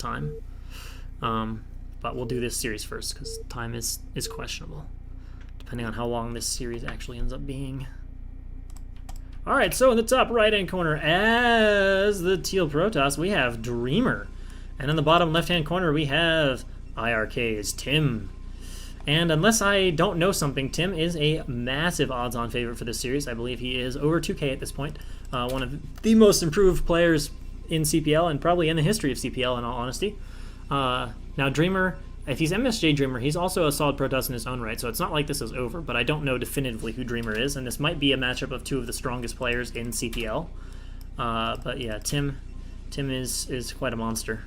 time. But we'll do this series first because time is questionable, depending on how long this series actually ends up being. All right, so in the top right-hand corner, as the Teal Protoss, we have Dreamer. And in the bottom left-hand corner, we have IRK's Tim. And unless I don't know something, Tim is a massive odds-on favorite for this series. I believe he is over 2K at this point. One of the most improved players in CPL and probably in the history of CPL, in all honesty. Now, Dreamer, if he's MSJ Dreamer, he's also a solid Protoss in his own right, so it's not like this is over, but I don't know definitively who Dreamer is, and this might be a matchup of two of the strongest players in CPL. But yeah, Tim is quite a monster.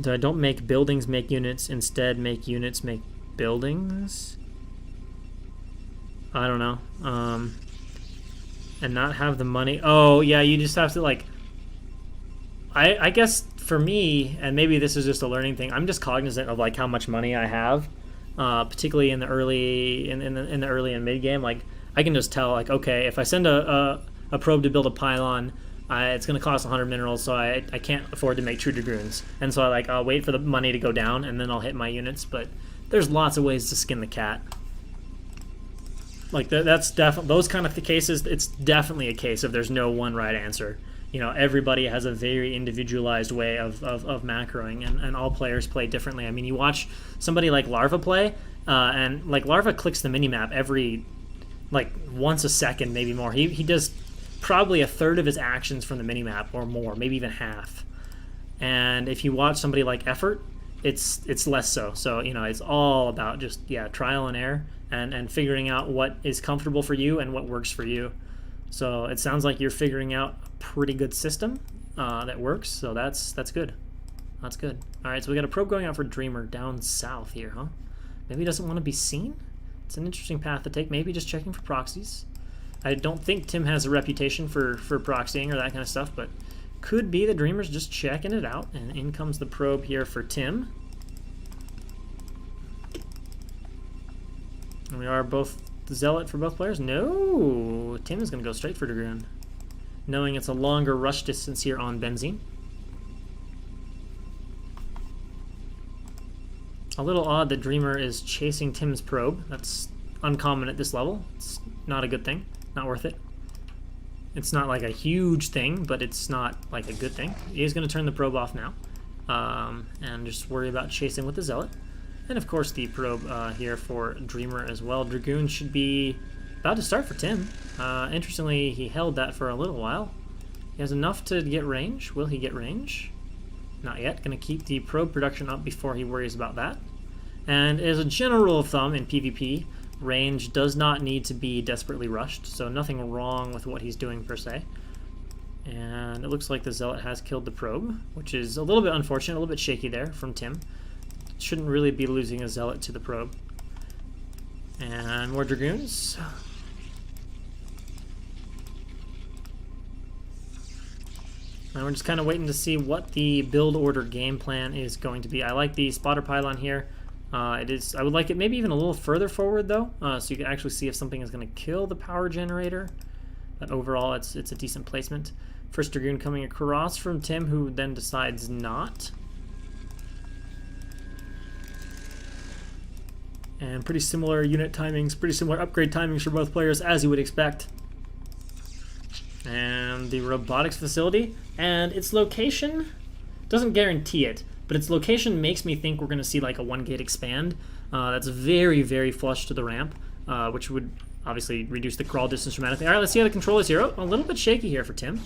Don't make buildings make units, instead make units make buildings? I don't know. And not have the money. Oh, yeah, you just have to, like... I guess for me, and maybe this is just a learning thing, I'm just cognizant of like how much money I have, particularly in the early in the early and mid game. Like I can just tell, like, okay, if I send a probe to build a pylon, it's going to cost 100 minerals, so I can't afford to make true dragoons, and so I'll wait for the money to go down and then I'll hit my units. But there's lots of ways to skin the cat. Like that's definitely those kind of cases. It's definitely a case of there's no one right answer. You know, everybody has a very individualized way of macroing, and all players play differently. I mean, you watch somebody like Larva play, and like Larva clicks the minimap every, like, once a second, maybe more. He does probably a third of his actions from the minimap or more, maybe even half. And if you watch somebody like Effort, it's less so. So, you know, it's all about just, yeah, trial and error and figuring out what is comfortable for you and what works for you. So it sounds like you're figuring out a pretty good system that works, so that's good. That's good. All right, so we got a probe going out for Dreamer down south here, huh? Maybe he doesn't want to be seen? It's an interesting path to take. Maybe just checking for proxies. I don't think Tim has a reputation for proxying or that kind of stuff, but could be the Dreamer's just checking it out, and in comes the probe here for Tim. And we are both Zealot for both players? No! Tim is going to go straight for Dragoon, knowing it's a longer rush distance here on Benzene. A little odd that Dreamer is chasing Tim's probe. That's uncommon at this level. It's not a good thing. Not worth it. It's not like a huge thing, but it's not like a good thing. He's going to turn the probe off now, and just worry about chasing with the Zealot. And of course the probe here for Dreamer as well. Dragoon should be about to start for Tim. Interestingly, he held that for a little while. He has enough to get range. Will he get range? Not yet. Going to keep the probe production up before he worries about that. And as a general rule of thumb in PvP, range does not need to be desperately rushed, so nothing wrong with what he's doing per se. And it looks like the Zealot has killed the probe, which is a little bit unfortunate, a little bit shaky there from Tim. Shouldn't really be losing a Zealot to the probe. And more Dragoons. And we're just kind of waiting to see what the build order game plan is going to be. I like the spotter pylon here. I would like it maybe even a little further forward though, so you can actually see if something is going to kill the power generator. But overall, it's a decent placement. First Dragoon coming across from Tim, who then decides not. And pretty similar unit timings, pretty similar upgrade timings for both players, as you would expect. And the robotics facility, and its location doesn't guarantee it, but its location makes me think we're going to see like a 1-gate expand. That's very, very flush to the ramp, which would obviously reduce the crawl distance dramatically. All right, let's see how the control is here. Oh, a little bit shaky here for Tim.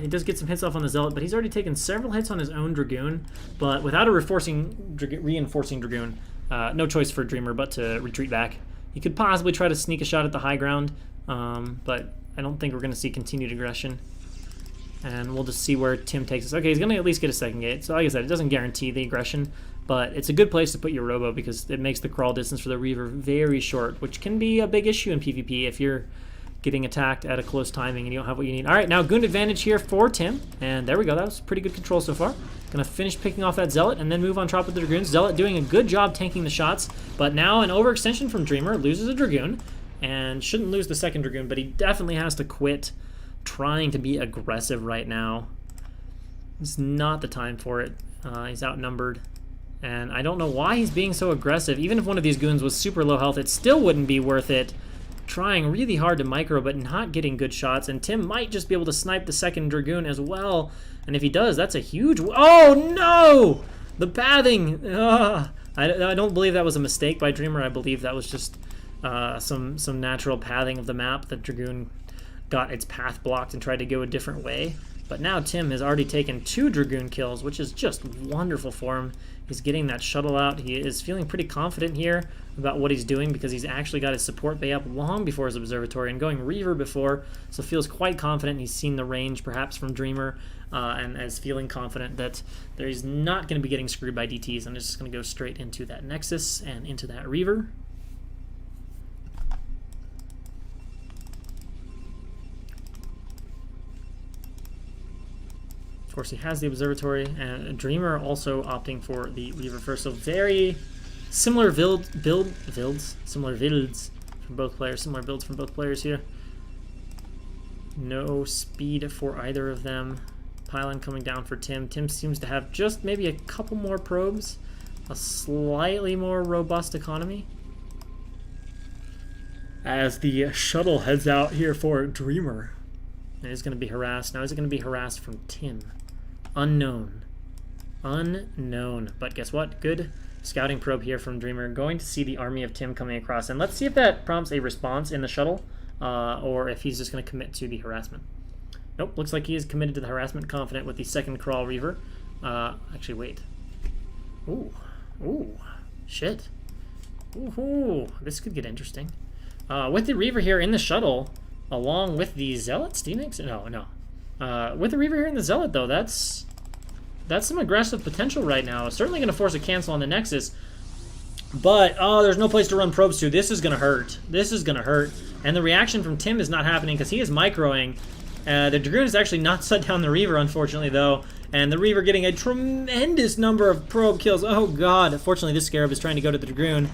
He does get some hits off on the Zealot, but he's already taken several hits on his own Dragoon, but without a reinforcing Dragoon, no choice for Dreamer but to retreat back. He could possibly try to sneak a shot at the high ground, but I don't think we're going to see continued aggression. And we'll just see where Tim takes us. Okay, he's going to at least get a second gate. So like I said, it doesn't guarantee the aggression, but it's a good place to put your Robo because it makes the crawl distance for the Reaver very short, which can be a big issue in PvP if you're getting attacked at a close timing and you don't have what you need. All right, now Goon advantage here for Tim. And there we go. That was pretty good control so far. Going to finish picking off that Zealot and then move on top of the Dragoons. Zealot doing a good job tanking the shots, but now an overextension from Dreamer, loses a Dragoon, and shouldn't lose the second Dragoon, but he definitely has to quit trying to be aggressive right now. It's not the time for it. He's outnumbered. And I don't know why he's being so aggressive. Even if one of these goons was super low health, it still wouldn't be worth it. Trying really hard to micro, but not getting good shots. And Tim might just be able to snipe the second Dragoon as well. And if he does, that's a huge... Oh, no! The pathing! I don't believe that was a mistake by Dreamer. I believe that was just some natural pathing of the map. The Dragoon got its path blocked and tried to go a different way. But now Tim has already taken 2 Dragoon kills, which is just wonderful for him. He's getting that shuttle out. He is feeling pretty confident here about what he's doing because he's actually got his support bay up long before his observatory and going Reaver before, so feels quite confident. He's seen the range perhaps from Dreamer and is feeling confident that he's not going to be getting screwed by DTs and is just going to go straight into that Nexus and into that Reaver. Of course, he has the observatory, and Dreamer also opting for the Reaver first. So very similar builds from both players. Similar builds from both players here. No speed for either of them. Pylon coming down for Tim. Tim seems to have just maybe a couple more probes, a slightly more robust economy. As the shuttle heads out here for Dreamer. And he's going to be harassed. Now is it going to be harassed from Tim? Unknown. Unknown. But guess what? Good scouting probe here from Dreamer. Going to see the army of Tim coming across. And let's see if that prompts a response in the shuttle. Or if he's just going to commit to the harassment. Nope. Looks like he is committed to the harassment. Confident with the second crawl Reaver. Actually, wait. Ooh. Ooh. Shit. Ooh. This could get interesting. With the Reaver here in the shuttle, along with the Zealot, Steenix? No. With the Reaver here in the Zealot, though, that's some aggressive potential right now. Certainly going to force a cancel on the Nexus. But, oh, there's no place to run probes to. This is going to hurt. This is going to hurt. And the reaction from Tim is not happening because he is microing. The Dragoon has actually not shut down the Reaver, unfortunately, though. And the Reaver getting a tremendous number of probe kills. Oh, God. Fortunately, this Scarab is trying to go to the Dragoon.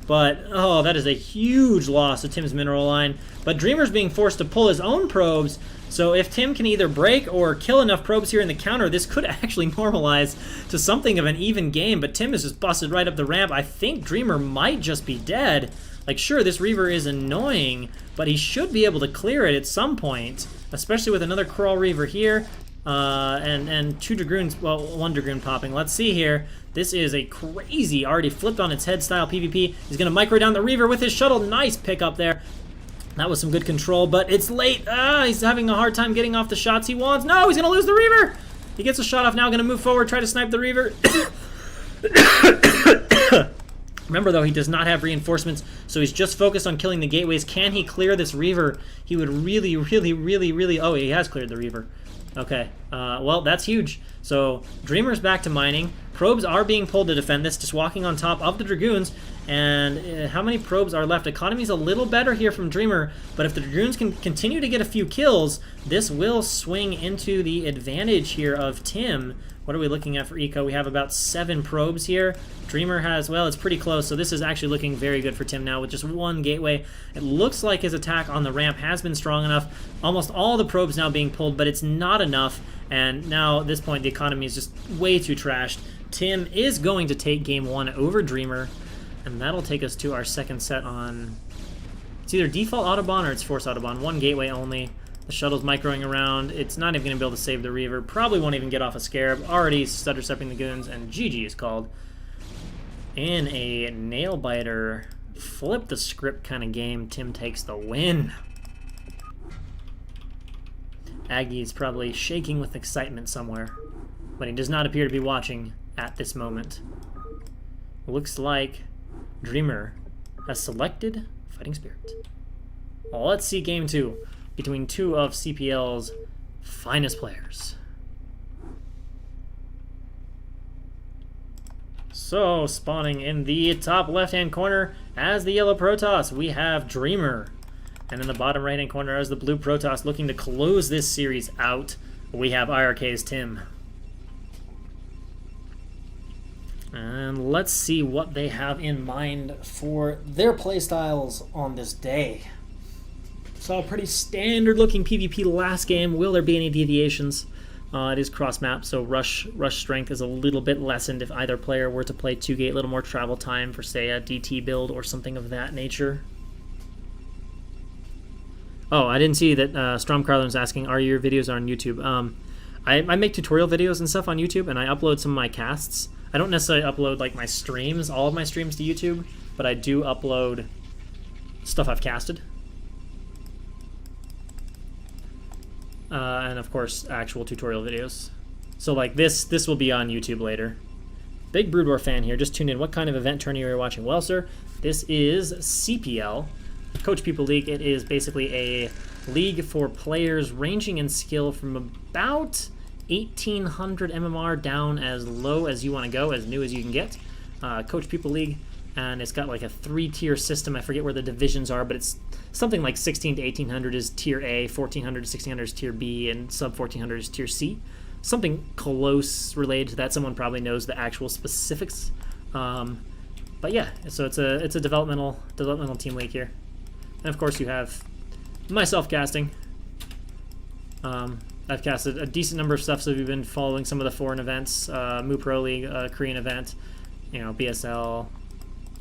But, oh, that is a huge loss to Tim's mineral line. But Dreamer's being forced to pull his own probes. So if Tim can either break or kill enough probes here in the counter, this could actually normalize to something of an even game. But Tim is just busted right up the ramp. I think Dreamer might just be dead. Like, sure, this Reaver is annoying, but he should be able to clear it at some point. Especially with another Crawl Reaver here. And 2 Dragoons, well, 1 Dragoon popping. Let's see here. This is a crazy, already flipped on its head style PvP. He's going to micro down the Reaver with his shuttle. Nice pick up there. That was some good control, but it's late. He's having a hard time getting off the shots he wants. No, he's going to lose the Reaver. He gets a shot off now, going to move forward, try to snipe the Reaver. Remember, though, he does not have reinforcements, so he's just focused on killing the gateways. Can he clear this Reaver? He would really... Oh, he has cleared the Reaver. Okay, well, that's huge. So, Dreamer's back to mining. Probes are being pulled to defend this, just walking on top of the Dragoons. And how many probes are left? Economy's a little better here from Dreamer, but if the Dragoons can continue to get a few kills, this will swing into the advantage here of Tim. What are we looking at for eco? We have about 7 probes here. Dreamer has, well, it's pretty close, so this is actually looking very good for Tim now with just 1 gateway. It looks like his attack on the ramp has been strong enough. Almost all the probes now being pulled, but it's not enough, and now at this point the economy is just way too trashed. Tim is going to take game 1 over Dreamer, and that'll take us to our second set on... It's either default Autobahn or it's Force Autobahn. 1 gateway only. The shuttle's microing around. It's not even going to be able to save the Reaver. Probably won't even get off a Scarab. Already stutter-stepping the goons, and GG is called. In a nail-biter, flip-the-script kind of game, Tim takes the win. Aggie is probably shaking with excitement somewhere, but he does not appear to be watching at this moment. Looks like Dreamer has selected Fighting Spirit. Well, let's see game 2 between 2 of CPL's finest players. So, spawning in the top left-hand corner as the yellow Protoss, we have Dreamer. And in the bottom right-hand corner as the blue Protoss looking to close this series out, we have IRK's Tim. And let's see what they have in mind for their playstyles on this day. Saw a pretty standard-looking PvP last game. Will there be any deviations? It is cross-map, so rush strength is a little bit lessened if either player were to play 2-gate, a little more travel time for, say, a DT build or something of that nature. Oh, I didn't see that Stromcarlin was asking, are your videos on YouTube? I make tutorial videos and stuff on YouTube, and I upload some of my casts. I don't necessarily upload like my streams, all of my streams to YouTube, but I do upload stuff I've casted. And of course, actual tutorial videos. So like this will be on YouTube later. Big Brood War fan here, just tuned in. What kind of event tourney are you watching? Well, sir, this is CPL, Coach-Pupil League. It is basically a league for players ranging in skill from about 1800 MMR down as low as you want to go, as new as you can get. Coach-Pupil League, and it's got like a 3-tier system. I forget where the divisions are, but it's something like 16 to 1800 is tier A, 1400 to 1600 is tier B, and sub 1400 is tier C. Something close related to that. Someone probably knows the actual specifics. But yeah, so it's a developmental team league here, and of course you have myself casting. I've casted a decent number of stuff, so if you've been following some of the foreign events, Mu Pro League, Korean event, you know, BSL,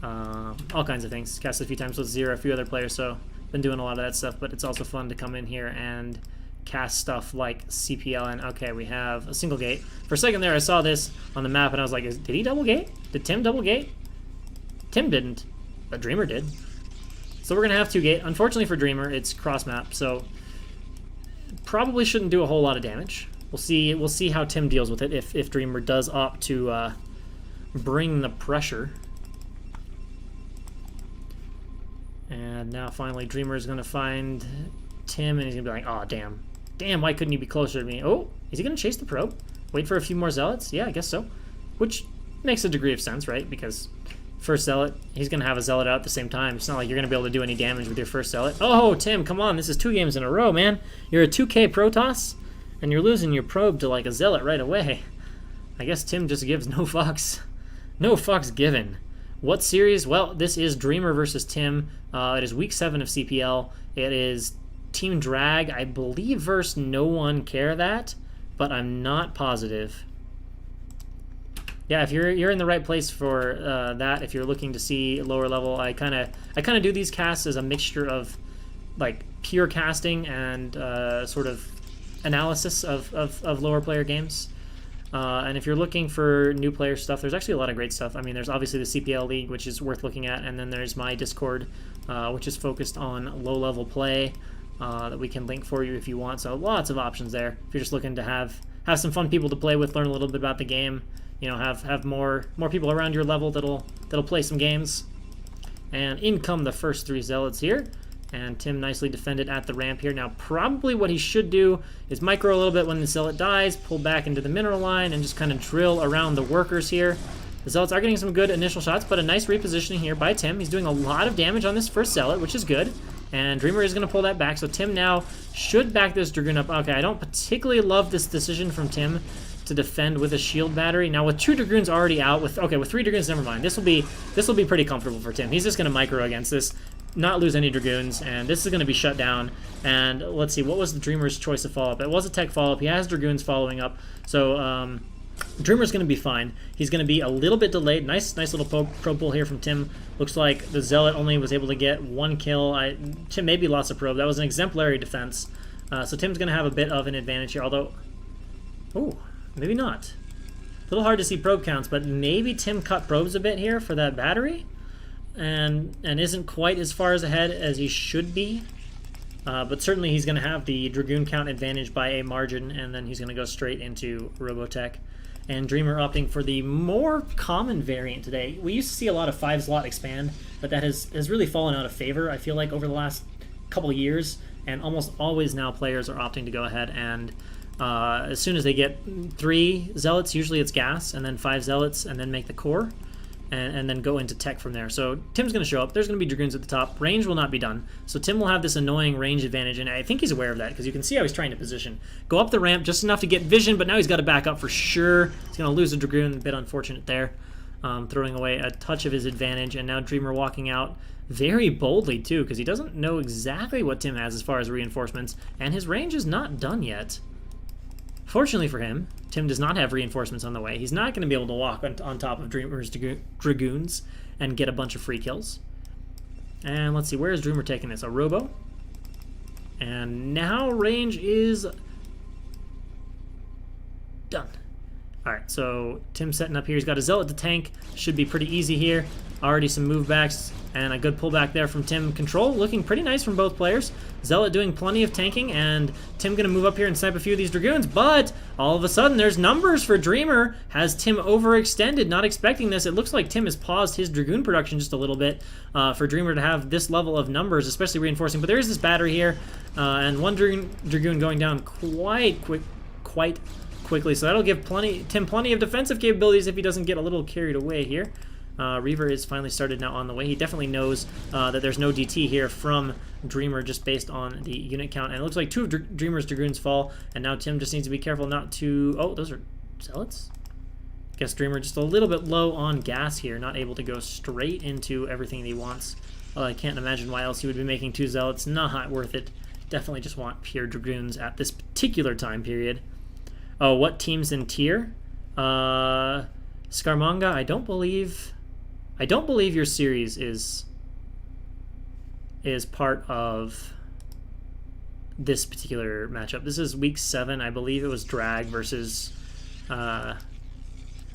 all kinds of things. Casted a few times with Zero, a few other players, so been doing a lot of that stuff, but it's also fun to come in here and cast stuff like CPL, and okay, we have a single gate. For a second there, I saw this on the map, and I was like, did he double gate? Did Tim double gate? Tim didn't, but Dreamer did. So we're going to have 2 gate. Unfortunately for Dreamer, it's cross map, so probably shouldn't do a whole lot of damage. We'll see how Tim deals with it if Dreamer does opt to bring the pressure. And now finally Dreamer is going to find Tim, and he's going to be like, oh, damn, why couldn't he be closer to me? Oh, is he going to chase the probe? Wait for a few more zealots? Yeah, I guess so. Which makes a degree of sense, right? Because first zealot, he's going to have a zealot out at the same time. It's not like you're going to be able to do any damage with your first zealot. Oh, Tim, come on. This is 2 games in a row, man. You're a 2K Protoss, and you're losing your probe to like a zealot right away. I guess Tim just gives no fucks. No fucks given. What series? Well, this is Dreamer versus Tim. It is week 7 of CPL. It is Team Drag, I believe, versus Not1LegitPlayer, but I'm not positive. Yeah, if you're in the right place for that, if you're looking to see lower level, I kind of do these casts as a mixture of like pure casting and sort of analysis of lower player games. And if you're looking for new player stuff, there's actually a lot of great stuff. I mean, there's obviously the CPL League, which is worth looking at, and then there's my Discord, which is focused on low-level play that we can link for you if you want. So lots of options there. If you're just looking to have some fun people to play with, learn a little bit about the game, you know, have more people around your level that'll play some games. And in come the first 3 zealots here. And Tim nicely defended at the ramp here. Now, probably what he should do is micro a little bit when the zealot dies, pull back into the mineral line, and just kind of drill around the workers here. The zealots are getting some good initial shots, but a nice repositioning here by Tim. He's doing a lot of damage on this first zealot, which is good. And Dreamer is going to pull that back, so Tim now should back this Dragoon up. Okay, I don't particularly love this decision from Tim to defend with a shield battery. Now, with 2 Dragoons already out, with 3 Dragoons, never mind. This will be pretty comfortable for Tim. He's just going to micro against this, not lose any Dragoons, and this is going to be shut down. And let's see, what was the Dreamer's choice of follow-up? It was a tech follow-up. He has Dragoons following up, so Dreamer's going to be fine. He's going to be a little bit delayed. Nice little probe pull here from Tim. Looks like the Zealot only was able to get 1 kill. Tim maybe lost a probe. That was an exemplary defense. So Tim's going to have a bit of an advantage here, although... Oh, maybe not. A little hard to see probe counts, but maybe Tim cut probes a bit here for that battery. And isn't quite as far as ahead as he should be. But certainly he's going to have the Dragoon count advantage by a margin, and then he's going to go straight into Robotech. And Dreamer opting for the more common variant today. We used to see a lot of 5-slot expand, but that has really fallen out of favor, I feel like, over the last couple years. And almost always now players are opting to go ahead and as soon as they get 3 Zealots, usually it's gas, and then 5 Zealots, and then make the core. And then go into tech from there. So Tim's going to show up. There's going to be Dragoons at the top. Range will not be done. So Tim will have this annoying range advantage, and I think he's aware of that because you can see how he's trying to position. Go up the ramp just enough to get vision, but now he's got to back up for sure. He's going to lose a Dragoon, a bit unfortunate there. throwing away a touch of his advantage, and now Dreamer walking out very boldly too, because he doesn't know exactly what Tim has as far as reinforcements, and his range is not done yet. Fortunately for him, Tim does not have reinforcements on the way. He's not going to be able to walk on top of Dreamer's Dragoons and get a bunch of free kills. And let's see, where is Dreamer taking this? A Robo. And now range is done. Alright, so Tim's setting up here. He's got a Zealot to tank. Should be pretty easy here. Already some move backs and a good pullback there from Tim. Control looking pretty nice from both players. Zealot doing plenty of tanking, and Tim going to move up here and snipe a few of these Dragoons, but all of a sudden there's numbers for Dreamer. Has Tim overextended, not expecting this. It looks like Tim has paused his Dragoon production just a little bit for Dreamer to have this level of numbers, especially reinforcing. But there is this battery here, and one Dragoon going down quite quickly, so that'll give Tim plenty of defensive capabilities if he doesn't get a little carried away here. Reaver is finally started now on the way. He definitely knows that there's no DT here from Dreamer just based on the unit count. And it looks like two of Dreamer's Dragoons fall, and now Tim just needs to be careful not to... Oh, those are Zealots? Guess Dreamer just a little bit low on gas here, not able to go straight into everything that he wants. Well, I can't imagine why else he would be making two Zealots. Not worth it. Definitely just want pure Dragoons at this particular time period. Oh, what team's in tier? Scaramanga, I don't believe your series is part of this particular matchup. This is week 7. I believe it was Drag versus No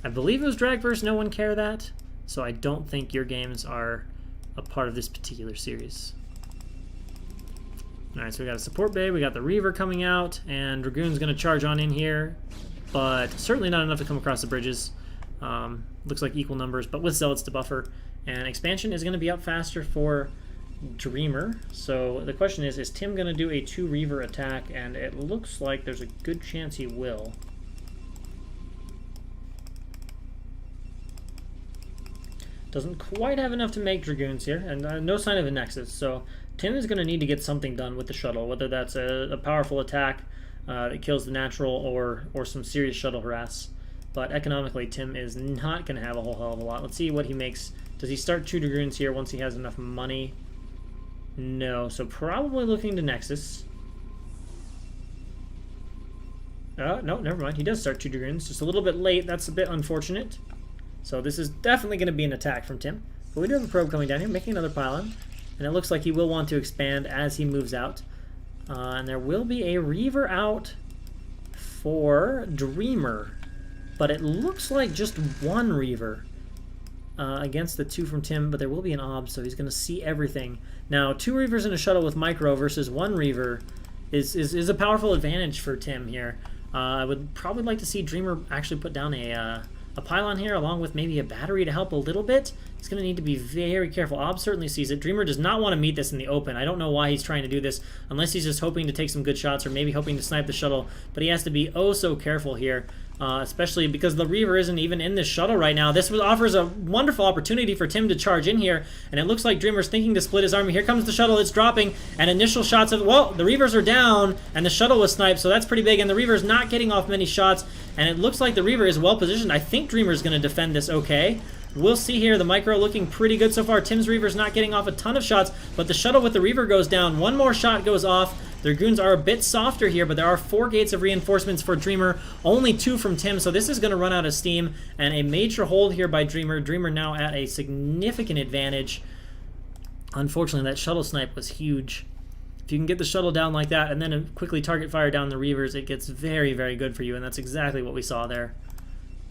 One Care that. So I don't think your games are a part of this particular series. Alright, so we got a support bay, we got the Reaver coming out, and Dragoon's going to charge on in here, but certainly not enough to come across the bridges. Looks like equal numbers, but with Zealots to buffer. And expansion is going to be up faster for Dreamer. So the question is Tim going to do a 2 Reaver attack? And it looks like there's a good chance he will. Doesn't quite have enough to make Dragoons here, and no sign of a Nexus. So Tim is going to need to get something done with the shuttle, whether that's a powerful attack that kills the natural or some serious shuttle harass. But economically, Tim is not going to have a whole hell of a lot. Let's see what he makes. Does he start 2 Dragoons here once he has enough money? No, so probably looking to Nexus. No, never mind. He does start 2 Dragoons, just a little bit late. That's a bit unfortunate. So this is definitely going to be an attack from Tim. But we do have a probe coming down here, making another pylon. And it looks like he will want to expand as he moves out. And there will be a Reaver out for Dreamer. But it looks like just 1 Reaver against the 2 from Tim, but there will be an Ob, so he's going to see everything. Now, 2 Reavers in a shuttle with Micro versus 1 Reaver is a powerful advantage for Tim here. I would probably like to see Dreamer actually put down a pylon here, along with maybe a battery to help a little bit. He's going to need to be very careful. Ob certainly sees it. Dreamer does not want to meet this in the open. I don't know why he's trying to do this, unless he's just hoping to take some good shots or maybe hoping to snipe the shuttle. But he has to be oh so careful here, especially because the Reaver isn't even in this shuttle right now. This offers a wonderful opportunity for Tim to charge in here, and it looks like Dreamer's thinking to split his army. Here comes the shuttle. It's dropping, and initial shots of, well, the Reavers are down, and the shuttle was sniped, so that's pretty big, and the Reaver's not getting off many shots, and it looks like the Reaver is well positioned. I think Dreamer's going to defend this okay. We'll see here. The Micro looking pretty good so far. Tim's Reaver's not getting off a ton of shots, but the shuttle with the Reaver goes down. 1 more shot goes off. The Dragoons are a bit softer here, but there are 4 gates of reinforcements for Dreamer, only 2 from Tim, so this is going to run out of steam, and a major hold here by Dreamer. Dreamer now at a significant advantage. Unfortunately, that shuttle snipe was huge. If you can get the shuttle down like that and then quickly target fire down the Reavers, it gets very, very good for you, and that's exactly what we saw there.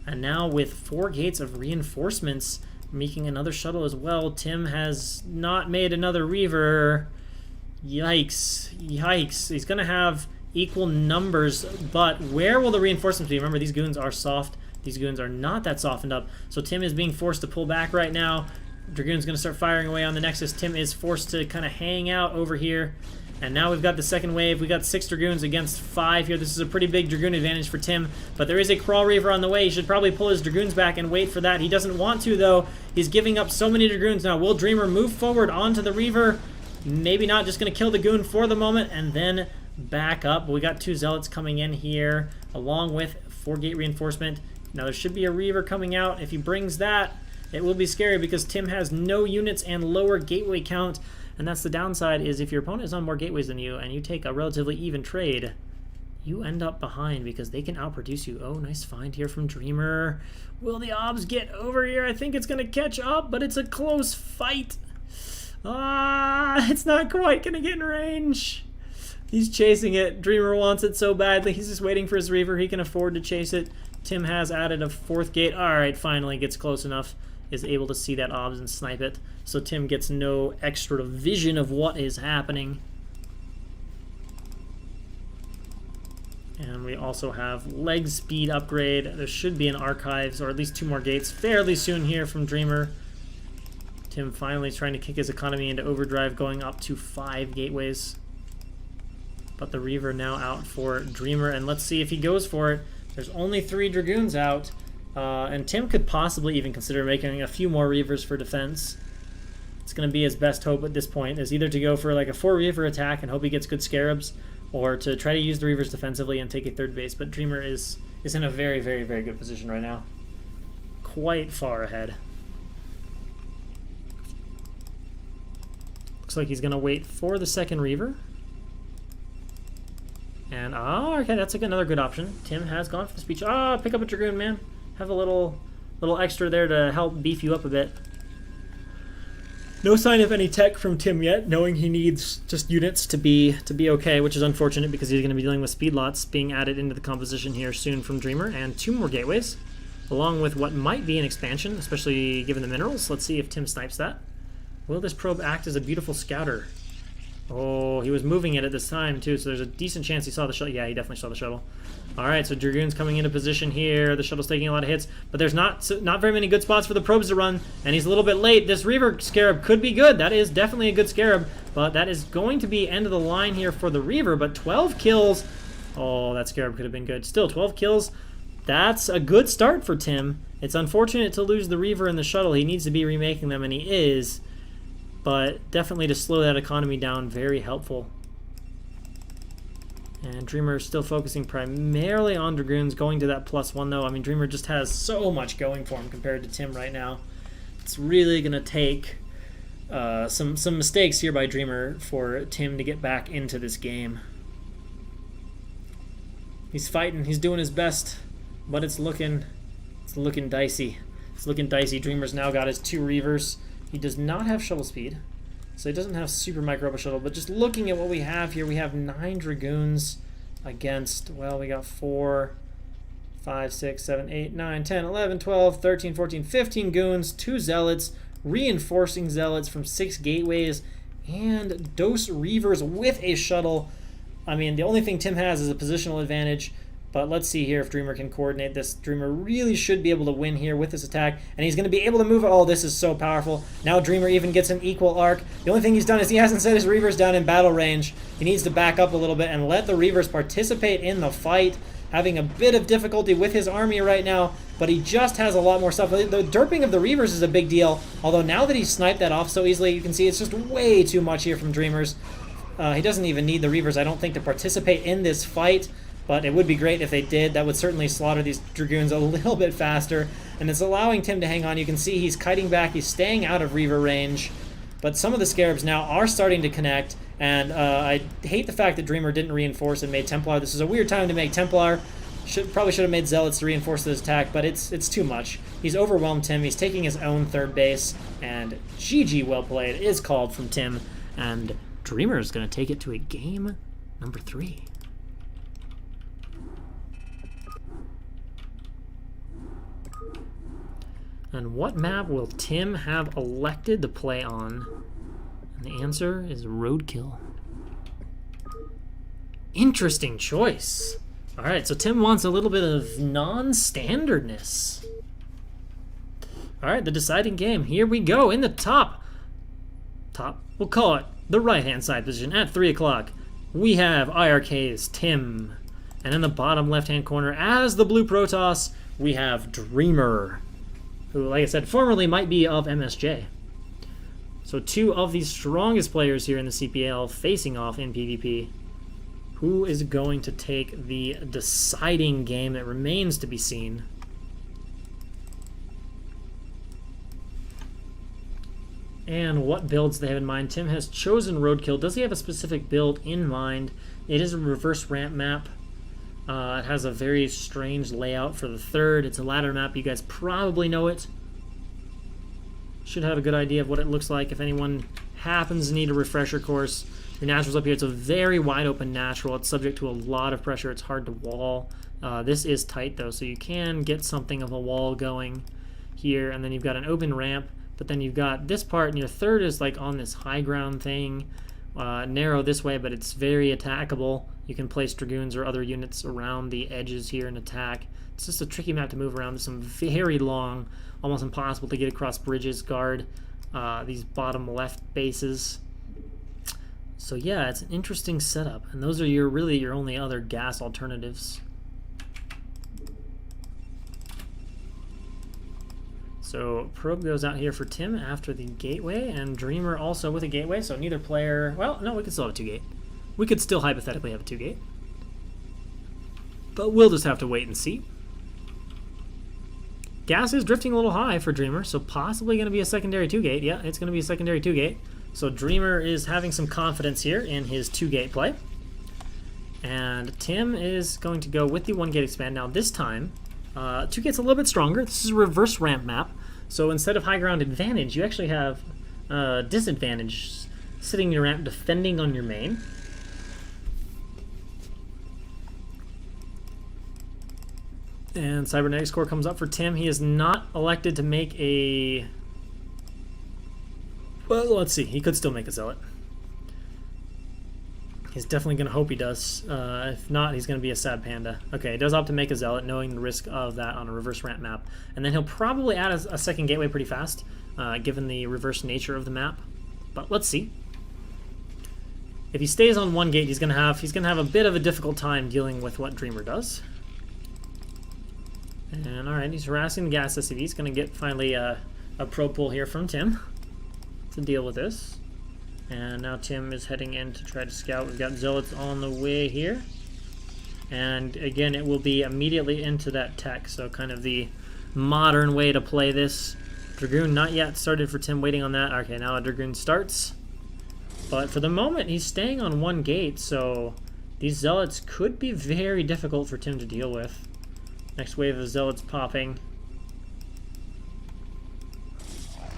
And now with 4 gates of reinforcements, making another shuttle as well, Tim has not made another Reaver. Yikes. Yikes. He's going to have equal numbers, but where will the reinforcements be? Remember, these goons are soft. These goons are not that softened up. So Tim is being forced to pull back right now. Dragoon's going to start firing away on the Nexus. Tim is forced to kind of hang out over here. And now we've got the second wave. We got 6 Dragoons against 5 here. This is a pretty big Dragoon advantage for Tim. But there is a Crawl Reaver on the way. He should probably pull his Dragoons back and wait for that. He doesn't want to, though. He's giving up so many Dragoons now. Will Dreamer move forward onto the Reaver? Maybe not. Just going to kill the Goon for the moment and then back up. But we got 2 Zealots coming in here along with 4 gate reinforcement. Now there should be a Reaver coming out. If he brings that, It will be scary because Tim has no units and lower gateway count, and that's the downside, is if your opponent is on more gateways than you and you take a relatively even trade, you end up behind because they can outproduce you. Oh, nice find here from Dreamer. Will the Obs get over here? I think it's going to catch up, but it's a close fight. It's not quite going to get in range. He's chasing it. Dreamer wants it so badly. He's just waiting for his Reaver. He can afford to chase it. Tim has added a 4th gate. All right, finally gets close enough. Is able to see that Obs and snipe it. So Tim gets no extra vision of what is happening. And we also have leg speed upgrade. There should be an archives, or at least 2 more gates fairly soon here from Dreamer. Tim finally trying to kick his economy into overdrive, going up to 5 gateways. But the Reaver now out for Dreamer, and let's see if he goes for it. There's only 3 Dragoons out, and Tim could possibly even consider making a few more Reavers for defense. It's going to be his best hope at this point, is either to go for like a 4 Reaver attack and hope he gets good Scarabs, or to try to use the Reavers defensively and take a 3rd base. But Dreamer is in a very, very, very good position right now. Quite far ahead. Looks like he's going to wait for the 2nd Reaver. And, okay, that's like another good option. Tim has gone for the speech. Pick up a Dragoon, man. Have a little extra there to help beef you up a bit. No sign of any tech from Tim yet, knowing he needs just units to be okay, which is unfortunate because he's going to be dealing with speed lots being added into the composition here soon from Dreamer, and 2 more gateways, along with what might be an expansion, especially given the minerals. Let's see if Tim snipes that. Will this probe act as a beautiful scouter? Oh, he was moving it at this time too, so there's a decent chance he saw the shuttle. Yeah, he definitely saw the shuttle. All right, so Dragoon's coming into position here. The shuttle's taking a lot of hits, but there's not very many good spots for the probes to run, and he's a little bit late. This Reaver Scarab could be good. That is definitely a good Scarab, but that is going to be end of the line here for the Reaver, but 12 kills. Oh, that Scarab could have been good. Still, 12 kills. That's a good start for Tim. It's unfortunate to lose the Reaver and the shuttle. He needs to be remaking them, and he is, but definitely to slow that economy down, very helpful. And Dreamer is still focusing primarily on Dragoons, going to that +1 though. I mean, Dreamer just has so much going for him compared to Tim right now. It's really going to take some mistakes here by Dreamer for Tim to get back into this game. He's fighting, he's doing his best, but it's looking dicey. It's looking dicey. Dreamer's now got his 2 Reavers. He does not have shuttle speed, so he doesn't have super micro shuttle, but just looking at what we have here, we have 9 Dragoons against, well, we got 4, 5, 6, 7, 8, 9, 10, 11, 12, 13, 14, 15 Goons, 2 Zealots, reinforcing Zealots from 6 gateways, and dose Reavers with a shuttle. I mean, the only thing Tim has is a positional advantage, but let's see here if Dreamer can coordinate this. Dreamer really should be able to win here with this attack, and he's going to be able to move it. Oh, this is so powerful. Now Dreamer even gets an equal arc. The only thing he's done is he hasn't set his Reavers down in battle range. He needs to back up a little bit and let the Reavers participate in the fight. Having a bit of difficulty with his army right now, but he just has a lot more stuff. The derping of the Reavers is a big deal, although now that he's sniped that off so easily, you can see it's just way too much here from Dreamers. He doesn't even need the Reavers, I don't think, to participate in this fight. But it would be great if they did. That would certainly slaughter these Dragoons a little bit faster. And it's allowing Tim to hang on. You can see he's kiting back. He's staying out of Reaver range. But some of the Scarabs now are starting to connect. And I hate the fact that Dreamer didn't reinforce and made Templar. This is a weird time to make Templar. Probably should have made Zealots to reinforce this attack, but it's too much. He's overwhelmed Tim. He's taking his own 3rd base. And GG, well played, is called from Tim. And Dreamer is going to take it to a game number 3. And what map will Tim have elected to play on? And the answer is Roadkill. Interesting choice. All right, so Tim wants a little bit of non-standardness. All right, the deciding game. Here we go. In the top, we'll call it the right-hand side position at 3 o'clock. We have IRK's Tim. And in the bottom left-hand corner, as the blue Protoss, we have Dreamer, who, like I said, formerly might be of MSJ. So 2 of the strongest players here in the CPL facing off in PvP. Who is going to take the deciding game that remains to be seen? And what builds they have in mind? Tim has chosen roadkill. Does he have a specific build in mind? It is a reverse ramp map. It has a very strange layout for the third. It's a ladder map. You guys probably know it. Should have a good idea of what it looks like. If anyone happens to need a refresher course, your natural's up here. It's a very wide open natural. It's subject to a lot of pressure. It's hard to wall. This is tight though, so you can get something of a wall going here. And then you've got an open ramp, but then you've got this part, and your third is like on this high ground thing. Narrow this way, but it's very attackable. You can place dragoons or other units around the edges here and attack. It's just a tricky map to move around. There's some very long, almost impossible to get across bridges, guard these bottom left bases. So yeah, it's an interesting setup, and those are really your only other gas alternatives. So probe goes out here for Tim after the gateway, and Dreamer also with a gateway, so neither player... Well, no, we could still have a 2-gate. We could still hypothetically have a 2-gate. But we'll just have to wait and see. Gas is drifting a little high for Dreamer, so possibly going to be a secondary 2-gate. Yeah, it's going to be a secondary 2-gate. So Dreamer is having some confidence here in his 2-gate play. And Tim is going to go with the 1-gate expand. Now this time, 2-gate's a little bit stronger. This is a reverse ramp map. So instead of high ground advantage, you actually have disadvantage sitting in your ramp defending on your main. And Cybernetics Core comes up for Tim. He is not elected to make a... Well, let's see. He could still make a Zealot. He's definitely going to hope he does. If not, he's going to be a sad panda. Okay, he does opt to make a Zealot, knowing the risk of that on a reverse ramp map. And then he'll probably add a second gateway pretty fast, given the reverse nature of the map. But let's see. If he stays on 1 gate, he's going to have a bit of a difficult time dealing with what Dreamer does. And all right, he's harassing the gas SCV. He's going to get finally a probe pull here from Tim to deal with this. And now Tim is heading in to try to scout. We've got Zealots on the way here. And again, it will be immediately into that tech, so kind of the modern way to play this. Dragoon not yet started for Tim, waiting on that. Okay, now a Dragoon starts. But for the moment, he's staying on 1 gate, so these Zealots could be very difficult for Tim to deal with. Next wave of Zealots popping.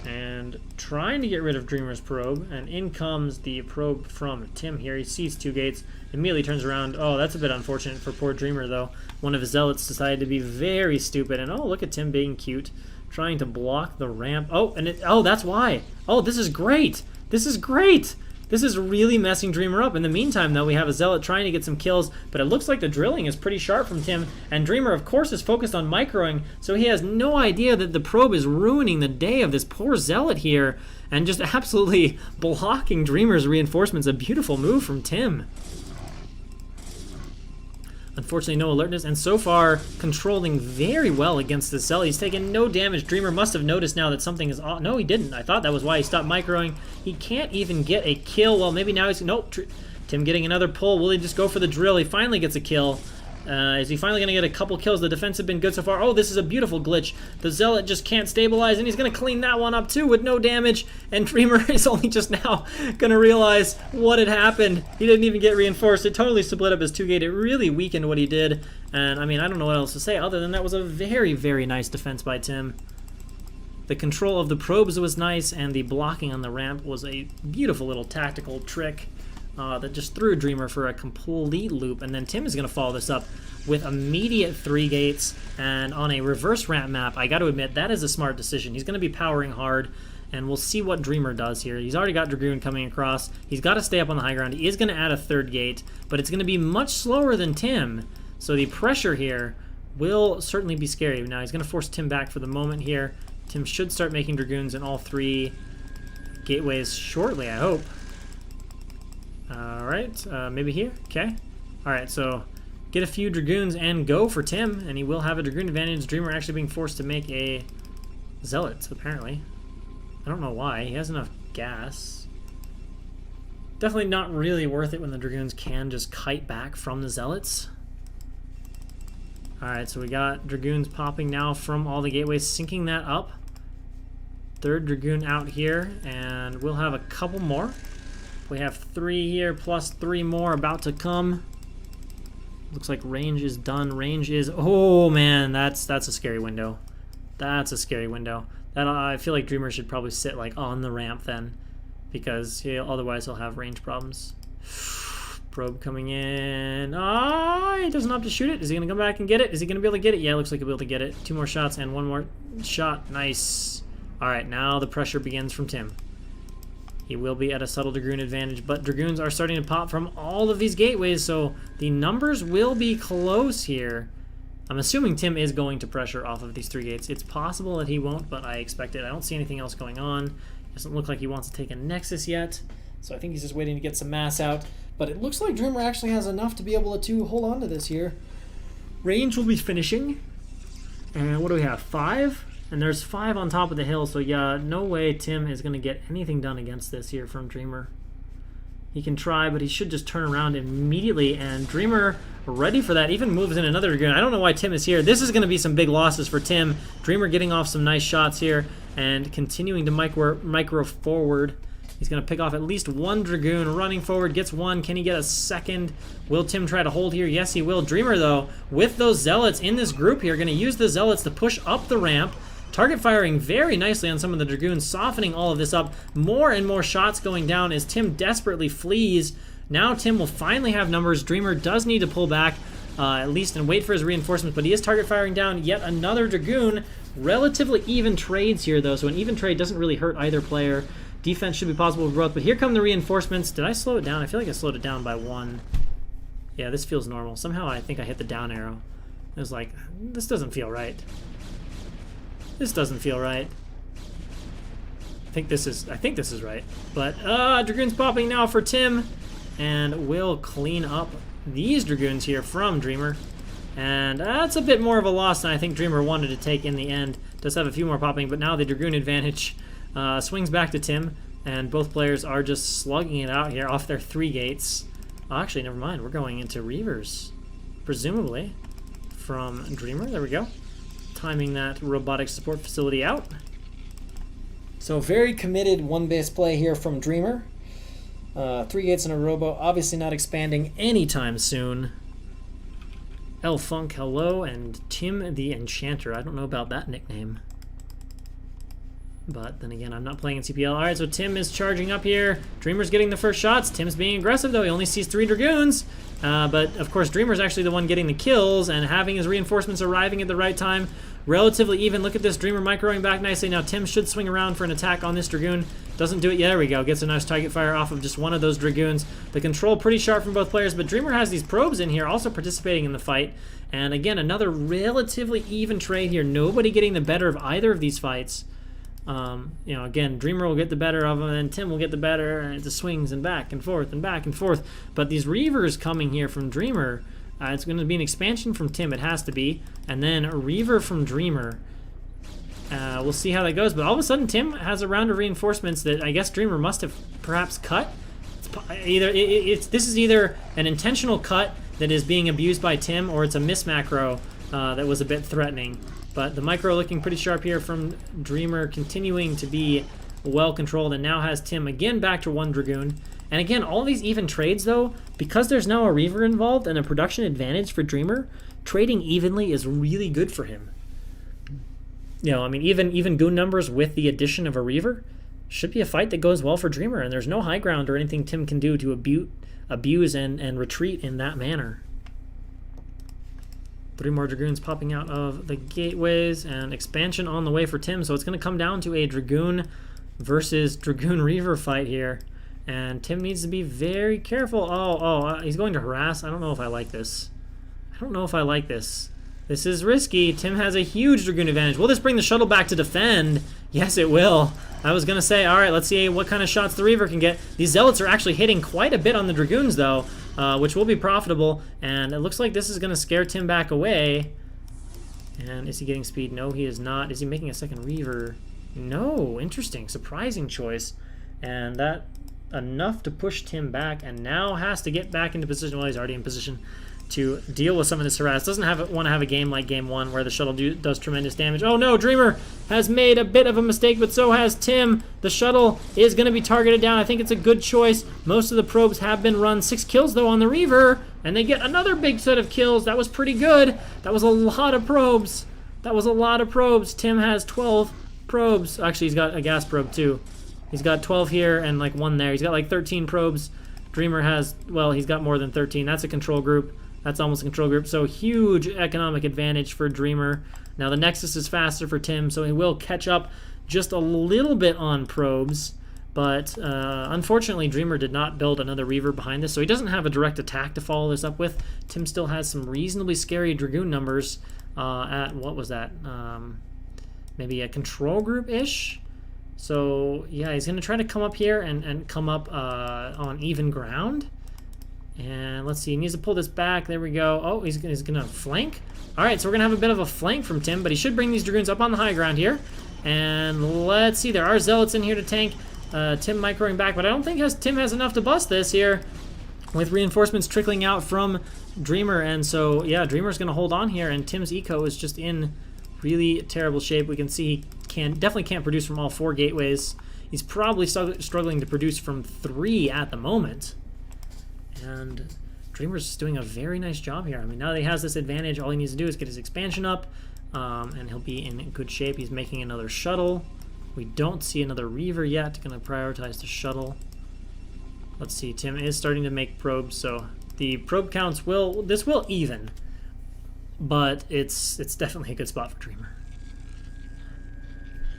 And trying to get rid of Dreamer's probe, and in comes the probe from Tim here. He sees 2 gates, immediately turns around. Oh, that's a bit unfortunate for poor Dreamer, though. One of his Zealots decided to be very stupid, and oh, look at Tim being cute, trying to block the ramp. Oh, and that's why. Oh, this is great. This is great. This is really messing Dreamer up. In the meantime, though, we have a Zealot trying to get some kills, but it looks like the drilling is pretty sharp from Tim, and Dreamer, of course, is focused on microing, so he has no idea that the probe is ruining the day of this poor Zealot here, and just absolutely blocking Dreamer's reinforcements. A beautiful move from Tim. Unfortunately, no alertness, and so far controlling very well against this Zealot. He's taken no damage. Dreamer must have noticed now that something is off. No, he didn't. I thought that was why he stopped microing. He can't even get a kill. Well, maybe now he's... Nope. Tim getting another pull. Will he just go for the drill? He finally gets a kill. Is he finally going to get a couple kills? The defense have been good so far. Oh, this is a beautiful glitch. The Zealot just can't stabilize, and he's going to clean that one up too with no damage. And Dreamer is only just now going to realize what had happened. He didn't even get reinforced. It totally split up his 2-gate. It really weakened what he did. And, I mean, I don't know what else to say other than that was a very, very nice defense by Tim. The control of the probes was nice, and the blocking on the ramp was a beautiful little tactical trick. That just threw Dreamer for a complete loop, and then Tim is going to follow this up with immediate 3 gates, and on a reverse ramp map, I got to admit, that is a smart decision. He's going to be powering hard, and we'll see what Dreamer does here. He's already got Dragoon coming across. He's got to stay up on the high ground. He is going to add a 3rd gate, but it's going to be much slower than Tim, so the pressure here will certainly be scary. Now he's going to force Tim back for the moment here. Tim should start making Dragoons in all 3 gateways shortly, I hope. Alright, maybe here? Okay. Alright, so get a few Dragoons and go for Tim, and he will have a Dragoon advantage. Dreamer actually being forced to make a Zealot, apparently. I don't know why. He has enough gas. Definitely not really worth it when the Dragoons can just kite back from the Zealots. Alright, so we got Dragoons popping now from all the gateways, syncing that up. Third Dragoon out here, and we'll have a couple more. We have 3 here, plus 3 more about to come. Looks like range is done. Range is... Oh, man, that's a scary window. That's a scary window. That I feel like Dreamer should probably sit, like, on the ramp then, because otherwise he'll have range problems. Probe coming in. Ah, he doesn't have to shoot it. Is he going to come back and get it? Is he going to be able to get it? Yeah, looks like he'll be able to get it. 2 more shots and 1 more shot. Nice. All right, now the pressure begins from Tim. He will be at a subtle Dragoon advantage, but Dragoons are starting to pop from all of these gateways, so the numbers will be close here. I'm assuming Tim is going to pressure off of these 3 gates. It's possible that he won't, but I expect it. I don't see anything else going on. Doesn't look like he wants to take a Nexus yet, so I think he's just waiting to get some mass out. But it looks like Dreamer actually has enough to be able to hold on to this here. Range will be finishing. And what do we have? 5? And there's 5 on top of the hill, so yeah, no way Tim is going to get anything done against this here from Dreamer. He can try, but he should just turn around immediately, and Dreamer, ready for that, even moves in another Dragoon. I don't know why Tim is here. This is going to be some big losses for Tim. Dreamer getting off some nice shots here and continuing to micro forward. He's going to pick off at least 1 Dragoon, running forward, gets 1. Can he get a second? Will Tim try to hold here? Yes, he will. Dreamer, though, with those Zealots in this group here, going to use the Zealots to push up the ramp. Target firing very nicely on some of the Dragoons, softening all of this up. More and more shots going down as Tim desperately flees. Now Tim will finally have numbers. Dreamer does need to pull back, at least, and wait for his reinforcements, but he is target firing down yet another Dragoon. Relatively even trades here, though, so an even trade doesn't really hurt either player. Defense should be possible for both, but here come the reinforcements. Did I slow it down? I feel like I slowed it down by 1. Yeah, this feels normal. Somehow I think I hit the down arrow. It was like, this doesn't feel right. This doesn't feel right. I think this is right. But Dragoons popping now for Tim, and will clean up these Dragoons here from Dreamer. And that's a bit more of a loss than I think Dreamer wanted to take in the end. Does have a few more popping, but now the Dragoon advantage swings back to Tim, and both players are just slugging it out here off their 3 gates. Oh, actually, never mind. We're going into Reavers, presumably, from Dreamer. There we go. Timing that robotic support facility out. So very committed 1-base play here from Dreamer. 3 gates in a robo, obviously not expanding anytime soon. L Funk, hello, and Tim the Enchanter. I don't know about that nickname. But then again, I'm not playing in CPL. All right, so Tim is charging up here. Dreamer's getting the first shots. Tim's being aggressive, though. He only sees 3 Dragoons. But, of course, Dreamer's actually the one getting the kills and having his reinforcements arriving at the right time. Relatively even. Look at this. Dreamer microing back nicely. Now Tim should swing around for an attack on this Dragoon. Doesn't do it. Yeah, there we go. Gets a nice target fire off of just one of those Dragoons. The control pretty sharp from both players, but Dreamer has these probes in here also participating in the fight. And, again, another relatively even trade here. Nobody getting the better of either of these fights. You know, again, Dreamer will get the better of him, and Tim will get the better, and it just swings and back and forth and back and forth. But these Reavers coming here from Dreamer, it's going to be an expansion from Tim, it has to be, and then a Reaver from Dreamer. We'll see how that goes, but all of a sudden Tim has a round of reinforcements that I guess Dreamer must have perhaps cut. This is either an intentional cut that is being abused by Tim, or it's a miss macro that was a bit threatening. But the micro looking pretty sharp here from Dreamer, continuing to be well controlled, and now has Tim again back to 1 Dragoon. And again, all these even trades, though, because there's now a Reaver involved and a production advantage for Dreamer, trading evenly is really good for him. You know, I mean, even goon numbers with the addition of a Reaver should be a fight that goes well for Dreamer, and there's no high ground or anything Tim can do to abuse and retreat in that manner. 3 more Dragoons popping out of the gateways, and expansion on the way for Tim, so it's going to come down to a Dragoon versus Dragoon Reaver fight here, and Tim needs to be very careful. He's going to harass. I don't know if I like this. This is risky. Tim has a huge Dragoon advantage. Will this bring the shuttle back to defend? Yes, it will. I was going to say, all right, let's see what kind of shots the Reaver can get. These Zealots are actually hitting quite a bit on the Dragoons, though, which will be profitable. And it looks like this is going to scare Tim back away. And is he getting speed? No, he is not. Is he making a second Reaver? No. Interesting. Surprising choice. And that enough to push Tim back, and now has to get back into position. Well, he's already in position. to deal with some of this harass. Doesn't want to have a game like game 1 where the shuttle does tremendous damage. Oh no, Dreamer has made a bit of a mistake, but so has Tim. The shuttle is going to be targeted down. I think it's a good choice. Most of the probes have been run. 6 kills though on the Reaver, and they get another big set of kills. That was pretty good. That was a lot of probes. That was a lot of probes. Tim has 12 probes. Actually, he's got a gas probe too. He's got 12 here and like 1 there. He's got like 13 probes. Dreamer has, well, he's got more than 13. That's a control group. That's almost a control group. So huge economic advantage for Dreamer. Now the Nexus is faster for Tim, so he will catch up just a little bit on probes. But unfortunately, Dreamer did not build another Reaver behind this, so he doesn't have a direct attack to follow this up with. Tim still has some reasonably scary Dragoon numbers at, what was that? Maybe a control group-ish? So yeah, he's going to try to come up here and come up on even ground. And let's see, he needs to pull this back. There we go. Oh, he's going to flank. All right, so we're going to have a bit of a flank from Tim, but he should bring these Dragoons up on the high ground here. And let's see, there are Zealots in here to tank. Tim microing back, but I don't think Tim has enough to bust this here with reinforcements trickling out from Dreamer. And so, yeah, Dreamer's going to hold on here, and Tim's eco is just in really terrible shape. We can see he definitely can't produce from all 4 gateways. He's probably struggling to produce from 3 at the moment. And Dreamer's doing a very nice job here. I mean, now that he has this advantage, all he needs to do is get his expansion up, and he'll be in good shape. He's making another shuttle. We don't see another Reaver yet. Going to prioritize the shuttle. Let's see, Tim is starting to make probes, so the probe counts this will even, but it's definitely a good spot for Dreamer.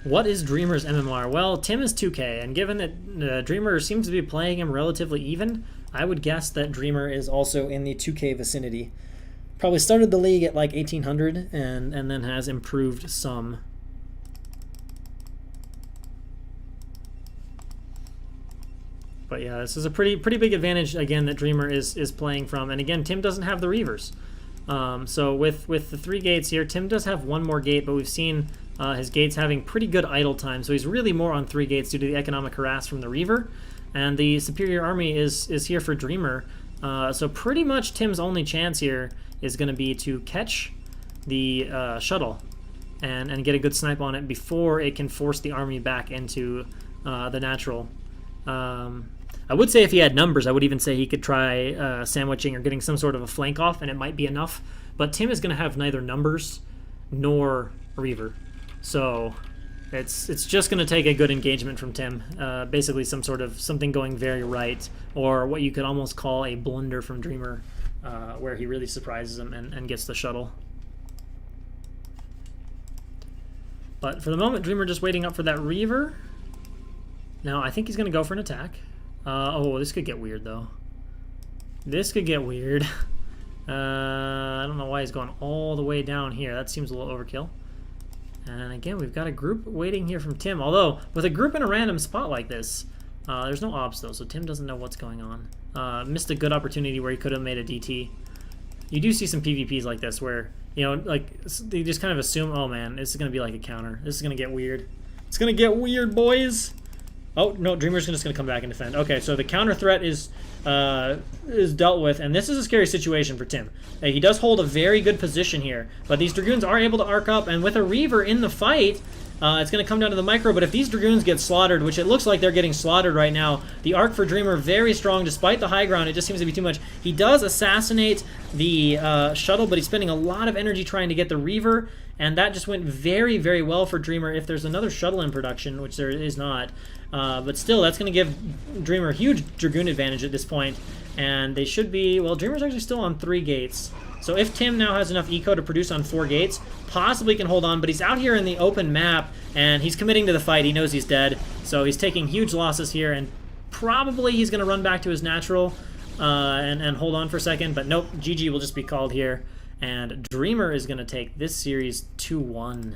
What is Dreamer's MMR? Well, Tim is 2K, and given that Dreamer seems to be playing him relatively even, I would guess that Dreamer is also in the 2K vicinity. Probably started the league at like 1800 and then has improved some. But yeah, this is a pretty big advantage, again, that Dreamer is playing from. And again, Tim doesn't have the Reavers. So with the 3 gates here, Tim does have 1 more gate, but we've seen his gates having pretty good idle time. So he's really more on 3 gates due to the economic harass from the Reaver. And the superior army is here for Dreamer. So pretty much Tim's only chance here is going to be to catch the shuttle and get a good snipe on it before it can force the army back into the natural. I would say if he had numbers, I would even say he could try sandwiching or getting some sort of a flank off, and it might be enough. But Tim is going to have neither numbers nor Reaver. So it's just going to take a good engagement from Tim. Basically something going very right, or what you could almost call a blunder from Dreamer, where he really surprises him and gets the shuttle. But for the moment, Dreamer just waiting up for that Reaver. Now, I think he's going to go for an attack. Oh, this could get weird, though. This could get weird. I don't know why he's going all the way down here. That seems a little overkill. And again, we've got a group waiting here from Tim. Although, with a group in a random spot like this, there's no ops, though, so Tim doesn't know what's going on. Missed a good opportunity where he could have made a DT. You do see some PvPs like this where, you know, like, they just kind of assume, oh, man, this is going to be like a counter. This is going to get weird. It's going to get weird, boys! Oh, no, Dreamer's just going to come back and defend. Okay, so the counter threat is dealt with, and this is a scary situation for Tim. He does hold a very good position here, but these Dragoons are able to arc up, and with a Reaver in the fight, it's going to come down to the micro, but if these Dragoons get slaughtered, which it looks like they're getting slaughtered right now, the arc for Dreamer very strong despite the high ground. It just seems to be too much. He does assassinate the shuttle, but he's spending a lot of energy trying to get the Reaver, and that just went very, very well for Dreamer. If there's another shuttle in production, which there is not, but still, that's going to give Dreamer a huge Dragoon advantage at this point, and they should be, well, Dreamer's actually still on 3 gates. So if Tim now has enough eco to produce on 4 gates, possibly can hold on, but he's out here in the open map, and he's committing to the fight. He knows he's dead, so he's taking huge losses here, and probably he's going to run back to his natural and hold on for a second, but nope, GG will just be called here, and Dreamer is going to take this series 2-1.